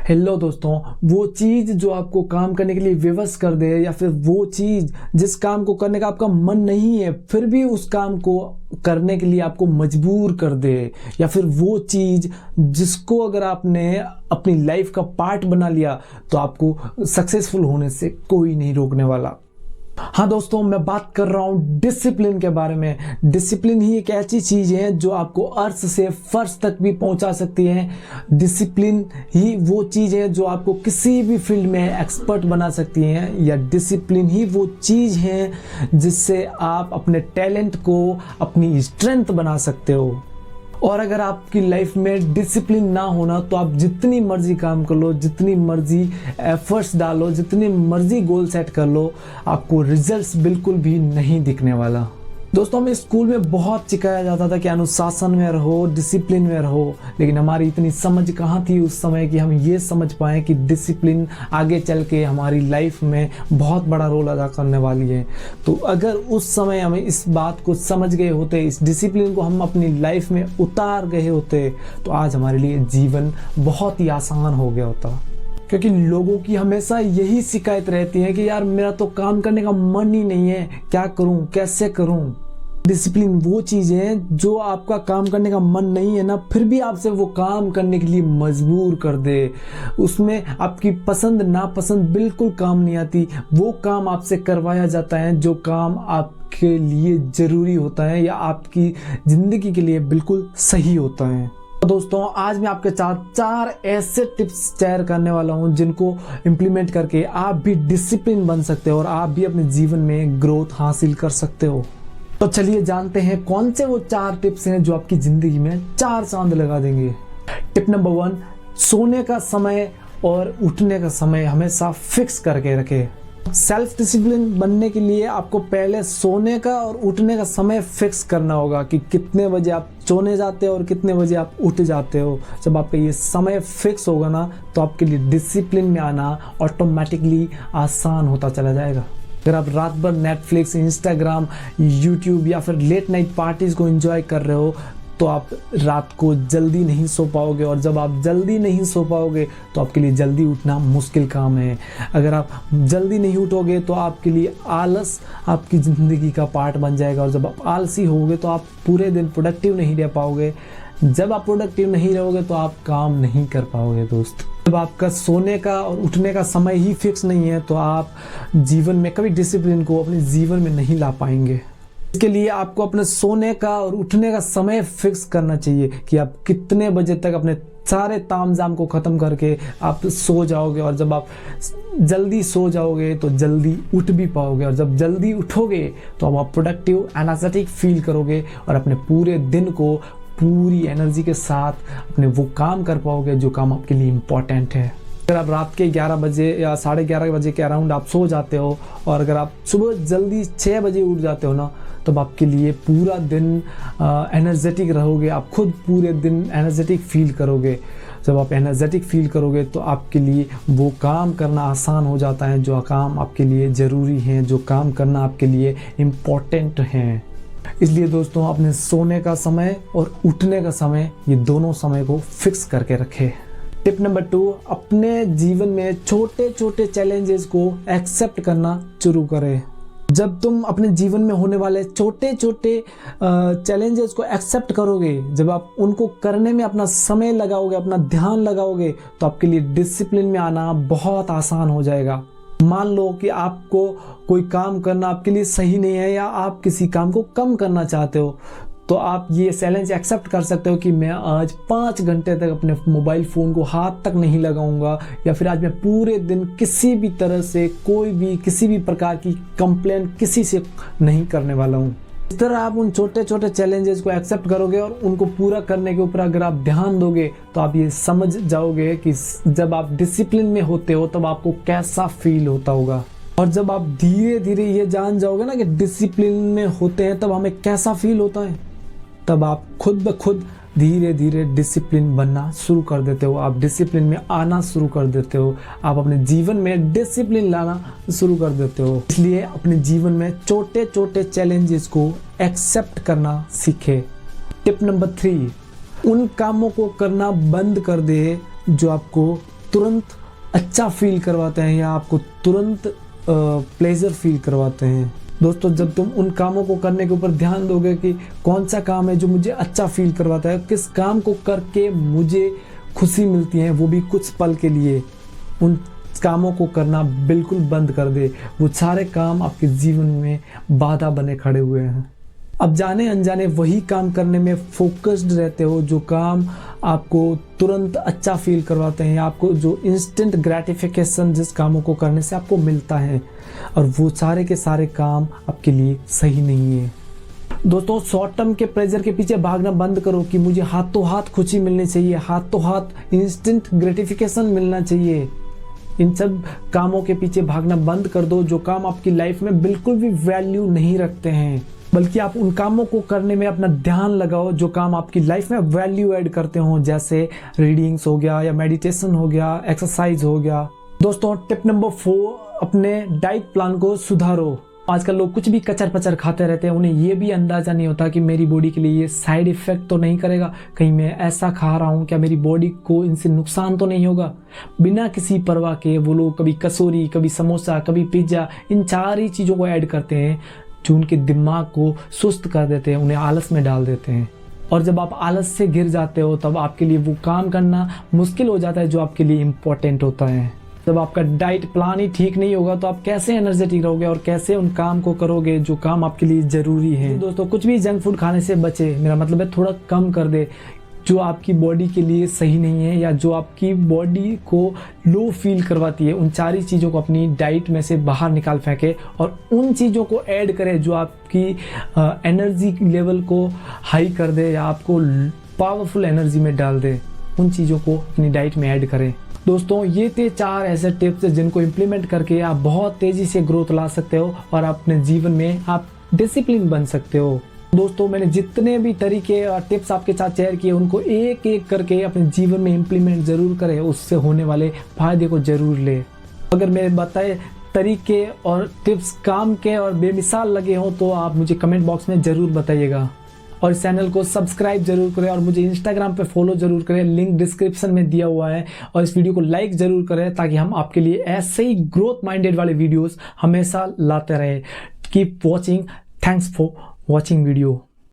Hello दोस्तों, वो चीज़ जो आपको काम करने के लिए विवश कर दे, या फिर वो चीज़ जिस काम को करने का आपका मन नहीं है फिर भी उस काम को करने के लिए आपको मजबूर कर दे, या फिर वो चीज़ जिसको अगर आपने अपनी लाइफ का पार्ट बना लिया तो आपको सक्सेसफुल होने से कोई नहीं रोकने वाला। हाँ दोस्तों, मैं बात कर रहा हूँ डिसिप्लिन के बारे में। डिसिप्लिन ही एक ऐसी चीज है जो आपको अर्श से फर्श तक भी पहुंचा सकती है। डिसिप्लिन ही वो चीज है जो आपको किसी भी फील्ड में एक्सपर्ट बना सकती है, या डिसिप्लिन ही वो चीज है जिससे आप अपने टैलेंट को अपनी स्ट्रेंथ बना सकते हो। और अगर आपकी लाइफ में डिसिप्लिन ना होना तो आप जितनी मर्जी काम कर लो, जितनी मर्जी एफर्ट्स डालो, जितनी मर्जी गोल सेट कर लो, आपको रिजल्ट्स बिल्कुल भी नहीं दिखने वाला। दोस्तों, हमें स्कूल में बहुत सिखाया जाता था कि अनुशासन में रहो, डिसिप्लिन में रहो, लेकिन हमारी इतनी समझ कहाँ थी उस समय कि हम ये समझ पाएँ कि डिसिप्लिन आगे चल के हमारी लाइफ में बहुत बड़ा रोल अदा करने वाली है। तो अगर उस समय हमें इस बात को समझ गए होते, इस डिसिप्लिन को हम अपनी लाइफ में उतार गए होते, तो आज हमारे लिए जीवन बहुत ही आसान हो गया होता। क्योंकि लोगों की हमेशा यही शिकायत रहती है कि यार मेरा तो काम करने का मन ही नहीं है, क्या करूं, कैसे करूं। डिसिप्लिन वो चीज़ है जो आपका काम करने का मन नहीं है ना, फिर भी आपसे वो काम करने के लिए मजबूर कर दे। उसमें आपकी पसंद नापसंद बिल्कुल काम नहीं आती, वो काम आपसे करवाया जाता है जो काम आपके लिए ज़रूरी होता है या आपकी ज़िंदगी के लिए बिल्कुल सही होता है। दोस्तों, आज मैं आपके साथ 4 ऐसे टिप्स शेयर करने वाला हूं जिनको इम्प्लीमेंट करके आप भी डिसिप्लिन बन सकते हो और आप भी अपने जीवन में ग्रोथ हासिल कर सकते हो। तो चलिए जानते हैं कौन से वो 4 टिप्स हैं जो आपकी जिंदगी में 4 चांद लगा देंगे। टिप नंबर 1, सोने का समय और उठने का समय हमेशा फिक्स करके रखें। सेल्फ डिसिप्लिन बनने के लिए आपको पहले सोने का और उठने का समय फिक्स करना होगा कि कितने बजे आप सोने जाते हो और कितने बजे आप उठ जाते हो। जब आपका ये समय फिक्स होगा ना, तो आपके लिए डिसिप्लिन में आना ऑटोमेटिकली आसान होता चला जाएगा। अगर आप रात भर नेटफ्लिक्स, इंस्टाग्राम, यूट्यूब या फिर लेट नाइट पार्टीज़ को एंजॉय कर रहे हो तो आप रात को जल्दी नहीं सो पाओगे, और जब आप जल्दी नहीं सो पाओगे तो आपके लिए जल्दी उठना मुश्किल काम है। अगर आप जल्दी नहीं उठोगे तो आपके लिए आलस आपकी ज़िंदगी का पार्ट बन जाएगा, और जब आप आलसी होगे तो आप पूरे दिन प्रोडक्टिव नहीं रह पाओगे। जब आप प्रोडक्टिव नहीं रहोगे तो आप काम नहीं कर पाओगे। दोस्त, जब आपका सोने का और उठने का समय ही फिक्स नहीं है तो आप जीवन में कभी डिसिप्लिन को अपने जीवन में नहीं ला पाएंगे। इसके लिए आपको अपने सोने का और उठने का समय फिक्स करना चाहिए कि आप कितने बजे तक अपने सारे तामझाम को ख़त्म करके आप सो जाओगे, और जब आप जल्दी सो जाओगे तो जल्दी उठ भी पाओगे, और जब जल्दी उठोगे तो आप प्रोडक्टिव, एनर्जेटिक फील करोगे और अपने पूरे दिन को पूरी एनर्जी के साथ अपने वो काम कर पाओगे जो काम आपके लिए इम्पोर्टेंट है। अगर आप रात के 11 बजे या 11:30 बजे के अराउंड आप सो जाते हो, और अगर आप सुबह जल्दी 6 बजे उठ जाते हो ना, तो आपके लिए पूरा दिन एनर्जेटिक रहोगे। आप खुद पूरे दिन एनर्जेटिक फील करोगे। जब आप एनर्जेटिक फील करोगे तो आपके लिए वो काम करना आसान हो जाता है जो काम आपके लिए ज़रूरी है, जो काम करना आपके लिए इम्पोर्टेंट है। इसलिए दोस्तों, अपने सोने का समय और उठने का समय, ये दोनों समय को फिक्स करके रखें। टिप नंबर 2, अपने जीवन में छोटे छोटे चैलेंजेस को एक्सेप्ट करना शुरू करें। जब तुम अपने जीवन में होने वाले छोटे छोटे चैलेंजेस को एक्सेप्ट करोगे, जब आप उनको करने में अपना समय लगाओगे, अपना ध्यान लगाओगे, तो आपके लिए डिसिप्लिन में आना बहुत आसान हो जाएगा। मान लो कि आपको कोई काम करना आपके लिए सही नहीं है, या आप किसी काम को कम करना चाहते हो, तो आप ये चैलेंज एक्सेप्ट कर सकते हो कि मैं आज 5 घंटे तक अपने मोबाइल फ़ोन को हाथ तक नहीं लगाऊंगा, या फिर आज मैं पूरे दिन किसी भी तरह से किसी भी प्रकार की कंप्लेंट किसी से नहीं करने वाला हूँ। इस तरह आप उन छोटे छोटे चैलेंजेस को एक्सेप्ट करोगे और उनको पूरा करने के ऊपर अगर आप ध्यान दोगे तो आप ये समझ जाओगे कि जब आप डिसिप्लिन में होते हो तब आपको कैसा फील होता होगा। और जब आप धीरे धीरे ये जान जाओगे ना कि डिसिप्लिन में होते हैं तब हमें कैसा फील होता है, तब आप खुद ब खुद धीरे धीरे डिसिप्लिन बनना शुरू कर देते हो। आप डिसिप्लिन में आना शुरू कर देते हो। आप अपने जीवन में डिसिप्लिन लाना शुरू कर देते हो। इसलिए अपने जीवन में छोटे छोटे चैलेंजेस को एक्सेप्ट करना सीखे। टिप नंबर 3, उन कामों को करना बंद कर दे जो आपको तुरंत अच्छा फील करवाते हैं या आपको तुरंत प्लेजर फील करवाते हैं। दोस्तों, जब तुम उन कामों को करने के ऊपर ध्यान दोगे कि कौन सा काम है जो मुझे अच्छा फील करवाता है, किस काम को करके मुझे खुशी मिलती है, वो भी कुछ पल के लिए, उन कामों को करना बिल्कुल बंद कर दे। वो सारे काम आपके जीवन में बाधा बने खड़े हुए हैं। अब जाने अनजाने वही काम करने में फोकस्ड रहते हो जो काम आपको तुरंत अच्छा फील करवाते हैं, आपको जो इंस्टेंट ग्रेटिफिकेशन जिस कामों को करने से आपको मिलता है, और वो सारे के सारे काम आपके लिए सही नहीं है। दोस्तों, शॉर्ट टर्म के प्रेशर के पीछे भागना बंद करो कि मुझे हाथों हाथ खुशी मिलनी चाहिए, हाथों हाथ इंस्टेंट ग्रेटिफिकेशन मिलना चाहिए। इन सब कामों के पीछे भागना बंद कर दो जो काम आपकी लाइफ में बिल्कुल भी वैल्यू नहीं रखते हैं, बल्कि आप उन कामों को करने में अपना ध्यान लगाओ जो काम आपकी लाइफ में वैल्यू ऐड करते हो, जैसे रीडिंग्स हो गया या मेडिटेशन हो गया, एक्सरसाइज हो गया। दोस्तों, टिप नंबर 4, अपने डाइट प्लान को सुधारो। आजकल लोग कुछ भी कचर पचर खाते रहते हैं, उन्हें ये भी अंदाजा नहीं होता कि मेरी बॉडी के लिए ये साइड इफेक्ट तो नहीं करेगा, कहीं मैं ऐसा खा रहा हूँ क्या मेरी बॉडी को इनसे नुकसान तो नहीं होगा। बिना किसी परवाह के वो लोग कभी कचौरी, कभी समोसा, कभी पिज्ज़ा, इन सारी चीज़ों को ऐड करते हैं जो उनके दिमाग को सुस्त कर देते हैं, उन्हें आलस में डाल देते हैं। और जब आप आलस से घिर जाते हो तब आपके लिए वो काम करना मुश्किल हो जाता है जो आपके लिए इम्पोर्टेंट होता है। जब आपका डाइट प्लान ही ठीक नहीं होगा तो आप कैसे एनर्जेटिक रहोगे और कैसे उन काम को करोगे जो काम आपके लिए ज़रूरी है। दोस्तों, कुछ भी जंक फूड खाने से बचे, मेरा मतलब है थोड़ा कम कर दे, जो आपकी बॉडी के लिए सही नहीं है या जो आपकी बॉडी को लो फील करवाती है। उन सारी चीज़ों को अपनी डाइट में से बाहर निकाल फेंके और उन चीज़ों को ऐड करें जो आपकी एनर्जी लेवल को हाई कर दे या आपको पावरफुल एनर्जी में डाल दे। उन चीज़ों को अपनी डाइट में ऐड करें। दोस्तों, ये थे 4 ऐसे टिप्स जिनको इम्प्लीमेंट करके आप बहुत तेज़ी से ग्रोथ ला सकते हो और अपने जीवन में आप डिसिप्लिन बन सकते हो। दोस्तों, मैंने जितने भी तरीके और टिप्स आपके साथ शेयर किए उनको एक एक करके अपने जीवन में इम्प्लीमेंट ज़रूर करें, उससे होने वाले फायदे को ज़रूर ले। अगर मेरे बताए तरीके और टिप्स काम के और बेमिसाल लगे हों तो आप मुझे कमेंट बॉक्स में ज़रूर बताइएगा। और इस चैनल को सब्सक्राइब जरूर करें और मुझे इंस्टाग्राम पे फॉलो जरूर करें, लिंक डिस्क्रिप्शन में दिया हुआ है। और इस वीडियो को लाइक जरूर करें ताकि हम आपके लिए ऐसे ही ग्रोथ माइंडेड वाले वीडियोस हमेशा लाते रहें। Keep watching. Thanks for watching video.